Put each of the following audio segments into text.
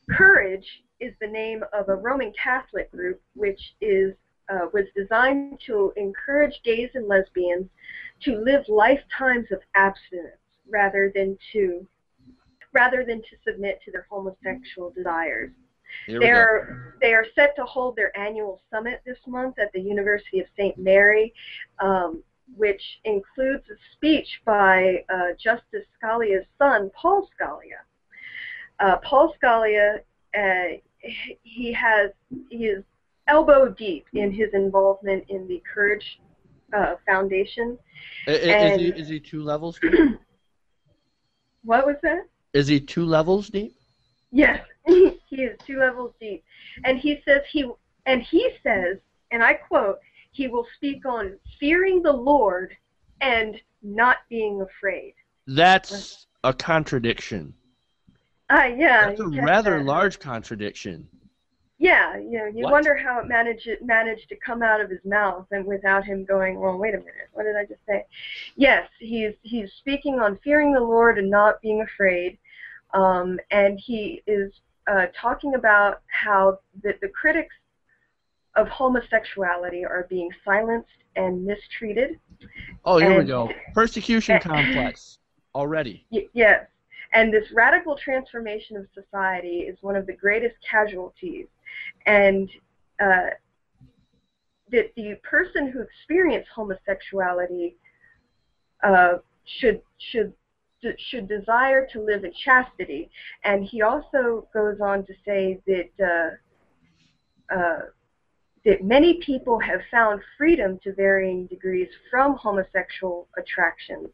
Courage is the name of a Roman Catholic group which was designed to encourage gays and lesbians to live lifetimes of abstinence rather than to submit to their homosexual desires. Here we go. They are set to hold their annual summit this month at the University of St. Mary, which includes a speech by Justice Scalia's son, Paul Scalia. Paul Scalia, he is elbow deep in his involvement in the Courage Foundation. Is he 2 levels deep? What was that? Is he 2 levels deep? Yes, he is 2 levels deep, and he says, and I quote, he will speak on fearing the Lord and not being afraid. That's a contradiction. Yeah. That's a rather large contradiction. Yeah, you wonder how it managed to come out of his mouth and without him going, well, wait a minute, what did I just say? Yes, he's speaking on fearing the Lord and not being afraid, and he is talking about how the critics of homosexuality are being silenced and mistreated. Oh, here we go. Persecution complex already. Yes, and this radical transformation of society is one of the greatest casualties. And that the person who experienced homosexuality should desire to live in chastity. And he also goes on to say that that many people have found freedom to varying degrees from homosexual attractions,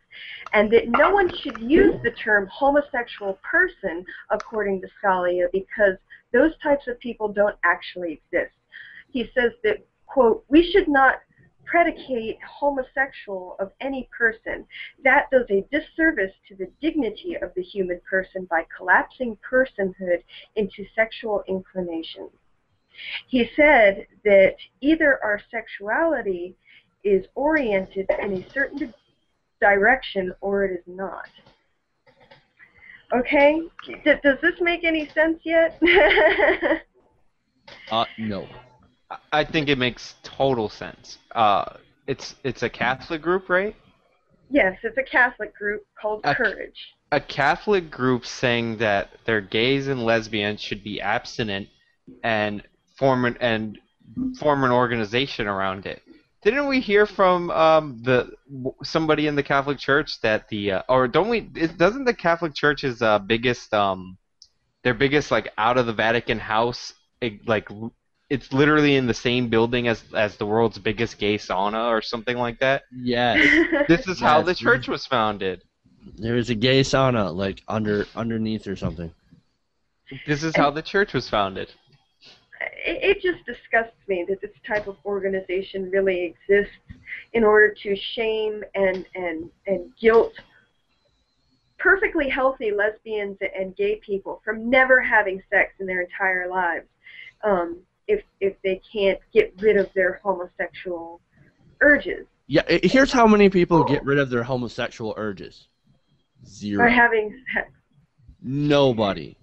and that no one should use the term homosexual person, according to Scalia, because those types of people don't actually exist. He says that, quote, we should not predicate homosexual of any person. That does a disservice to the dignity of the human person by collapsing personhood into sexual inclinations. He said that either our sexuality is oriented in a certain direction or it is not. Okay? Does this make any sense yet? No. I think it makes total sense. It's a Catholic group, right? Yes, it's a Catholic group called Courage. A Catholic group saying that their gays and lesbians should be abstinent and form an organization around it. Didn't we hear from somebody in the Catholic Church that doesn't the Catholic Church's biggest their biggest like out of the Vatican house it's literally in the same building as the world's biggest gay sauna or something like that? Yes. This is how the church was founded. There is a gay sauna like underneath or something. This is how the church was founded. It just disgusts me that this type of organization really exists in order to shame and guilt perfectly healthy lesbians and gay people from never having sex in their entire lives if they can't get rid of their homosexual urges. Yeah, here's how many people get rid of their homosexual urges. 0. By having sex. Nobody.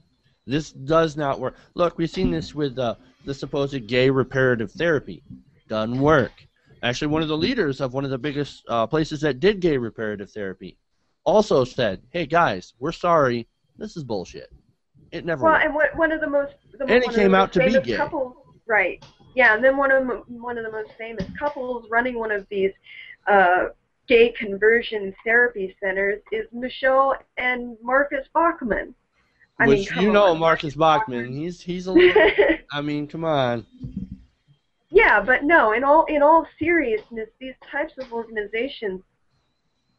This does not work. Look, we've seen this with the supposed gay reparative therapy. Doesn't work. Actually, one of the leaders of one of the biggest places that did gay reparative therapy also said, hey, guys, we're sorry. This is bullshit. It never worked. And one of the most gay. Couples, right? Yeah, and then one of the most famous couples running one of these gay conversion therapy centers is Michelle and Marcus Bachman. Marcus Bachman. He's a little. I mean, come on. Yeah, but no. In all seriousness, these types of organizations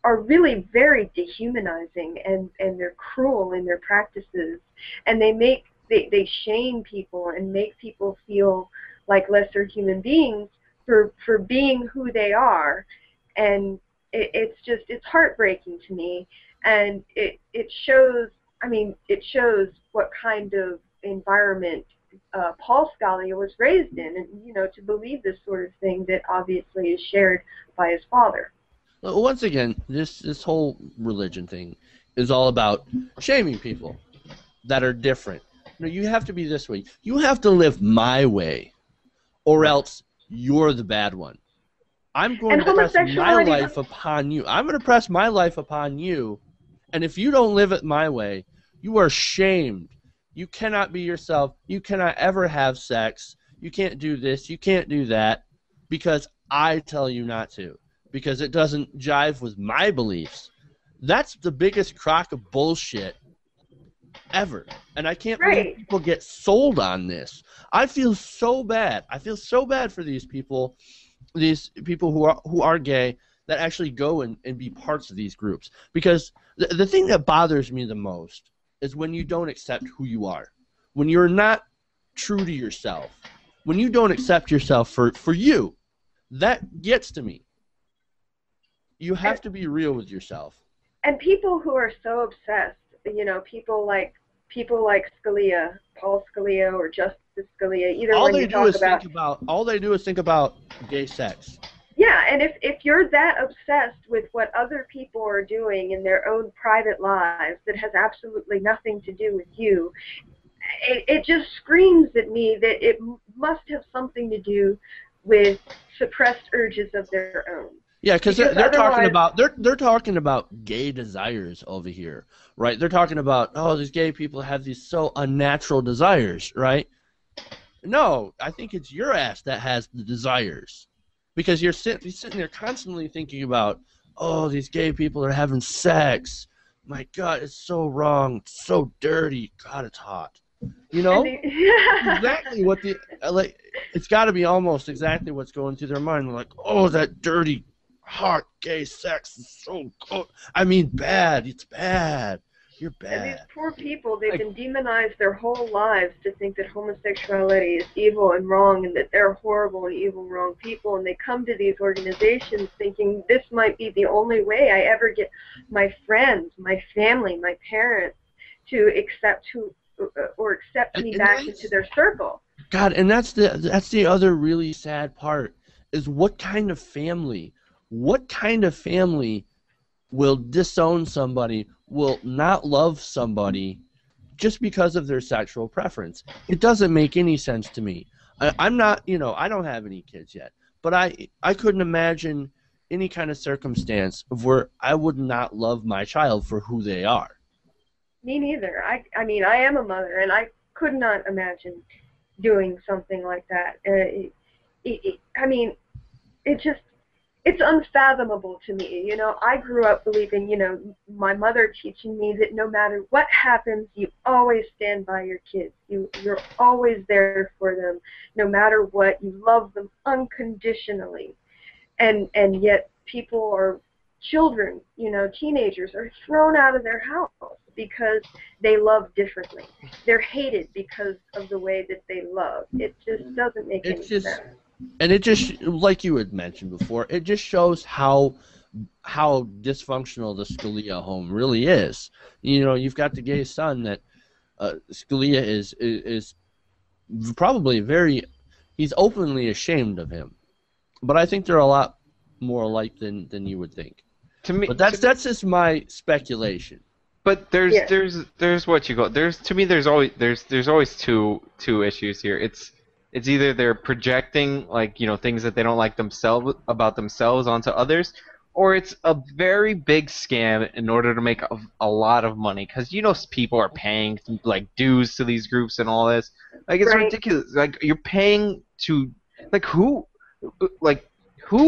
are really very dehumanizing, and they're cruel in their practices, and they shame people and make people feel like lesser human beings for being who they are, and it's heartbreaking to me, and it shows. I mean, it shows what kind of environment Paul Scalia was raised in, and to believe this sort of thing that obviously is shared by his father. Once again, this whole religion thing is all about shaming people that are different. No, you have to be this way. You have to live my way, or else you're the bad one. I'm going And to press my homosexuality. life upon you. I'm going to press my life upon you, and if you don't live it my way, you are shamed. You cannot be yourself. You cannot ever have sex. You can't do this. You can't do that because I tell you not to, because it doesn't jive with my beliefs. That's the biggest crock of bullshit ever. And I can't believe Right. people get sold on this. I feel so bad. I feel so bad for these people who are gay that actually go and be parts of these groups. Because the thing that bothers me the most is when you don't accept who you are. When you're not true to yourself. When you don't accept yourself for you. That gets to me. You have to be real with yourself. And people who are so obsessed, you know, people like Scalia, Paul Scalia, or Justice Scalia. Either All when they you do talk is about, think about gay sex. yeah, and if you're that obsessed with what other people are doing in their own private lives that has absolutely nothing to do with you, it just screams at me that it must have something to do with suppressed urges of their own. Yeah, because they're otherwise, talking about gay desires over here, right? They're talking about, oh, these gay people have these so unnatural desires, right? No, I think it's your ass that has the desires, because you're sitting there constantly thinking about, oh, these gay people are having sex. My God, it's so wrong, it's so dirty. God, it's hot. You know, exactly what it's got to be almost exactly what's going through their mind. They're like, oh, that dirty, hot gay sex is so good. I mean, bad. It's bad. You're bad. And these poor people, they've been demonized their whole lives to think that homosexuality is evil and wrong, and that they're horrible and evil and wrong people, and they come to these organizations thinking this might be the only way I ever get my friends, my family, my parents to accept me back into their circle. God, and that's the other really sad part, is what kind of family will disown somebody, will not love somebody just because of their sexual preference. It doesn't make any sense to me. I'm not, I don't have any kids yet, but I couldn't imagine any kind of circumstance of where I would not love my child for who they are. Me neither. I mean, I am a mother, and I could not imagine doing something like that. I mean, it's unfathomable to me. I grew up believing, my mother teaching me that no matter what happens, you always stand by your kids. You're always there for them, no matter what. You love them unconditionally. And yet children, teenagers are thrown out of their house because they love differently. They're hated because of the way that they love. It just doesn't make any sense. And it just, like you had mentioned before, it just shows how dysfunctional the Scalia home really is. You've got the gay son that Scalia is probably he's openly ashamed of him. But I think they're a lot more alike than you would think. To me, but that's just my speculation. But there's what you go. There's always two issues here. It's either they're projecting things that they don't like about themselves onto others, or it's a very big scam in order to make a lot of money, because people are paying dues to these groups and all this. It's ridiculous. You're paying to who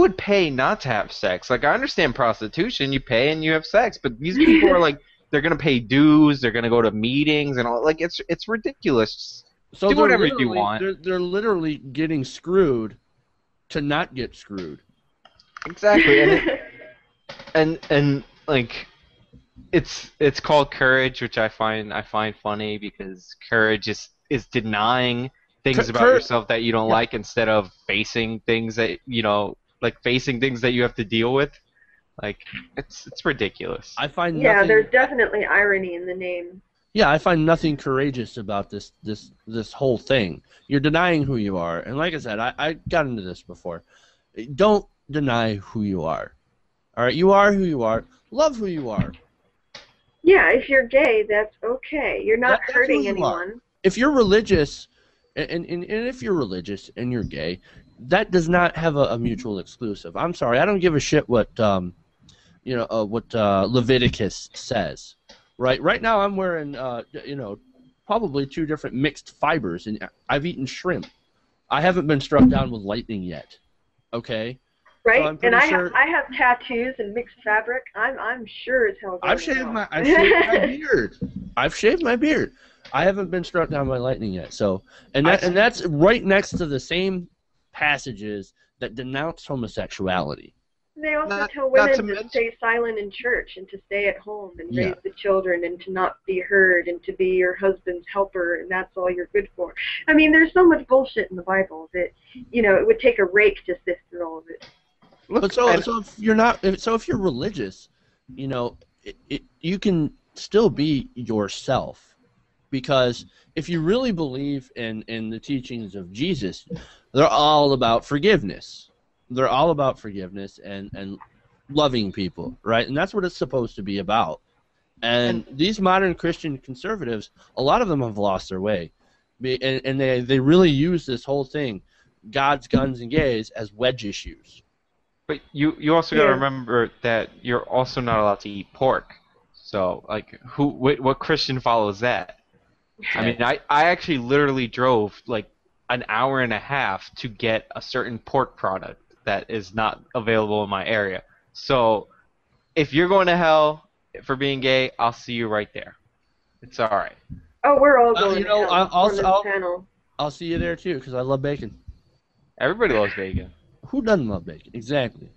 would pay not to have sex? I understand prostitution, you pay and you have sex, but these people are they're gonna pay dues, they're gonna go to meetings and all. It's ridiculous. So do whatever you want. They're literally getting screwed to not get screwed. Exactly, and it's called courage, which I find funny, because courage is denying things about yourself that you don't like, instead of facing things that facing things that you have to deal with. It's ridiculous. I find there's definitely irony in the name. Yeah, I find nothing courageous about this whole thing. You're denying who you are, and like I said, I got into this before. Don't deny who you are. All right, you are who you are. Love who you are. Yeah, if you're gay, that's okay. You're not hurting anyone. if you're religious, and if you're religious and you're gay, that does not have a mutual exclusive. I'm sorry, I don't give a shit what Leviticus says. Right now I'm wearing probably 2 different mixed fibers, and I've eaten shrimp. I haven't been struck down with lightning yet. Okay. Right, So and I sure, have tattoos and mixed fabric. I'm sure as hell. I've shaved my beard. I've shaved my beard. I haven't been struck down by lightning yet. So, and that's right next to the same passages that denounce homosexuality. They also tell women to stay silent in church and to stay at home and raise the children and to not be heard and to be your husband's helper, and that's all you're good for. I mean, there's so much bullshit in the Bible that, it would take a rake to sift through all of it. But so if you're religious, you can still be yourself, because if you really believe in the teachings of Jesus, they're all about forgiveness. They're all about forgiveness and loving people, right? And that's what it's supposed to be about. And these modern Christian conservatives, a lot of them have lost their way, and they really use this whole thing, God's, guns, and gays, as wedge issues. But you also got to remember that you're also not allowed to eat pork. So, like, what Christian follows that? I mean, I actually literally drove, like, an hour and a half to get a certain pork product that is not available in my area. So, if you're going to hell for being gay, I'll see you right there. It's all right. Oh, we're all going to hell on this channel. I'll see you there, too, because I love bacon. Everybody loves bacon. Who doesn't love bacon? Exactly.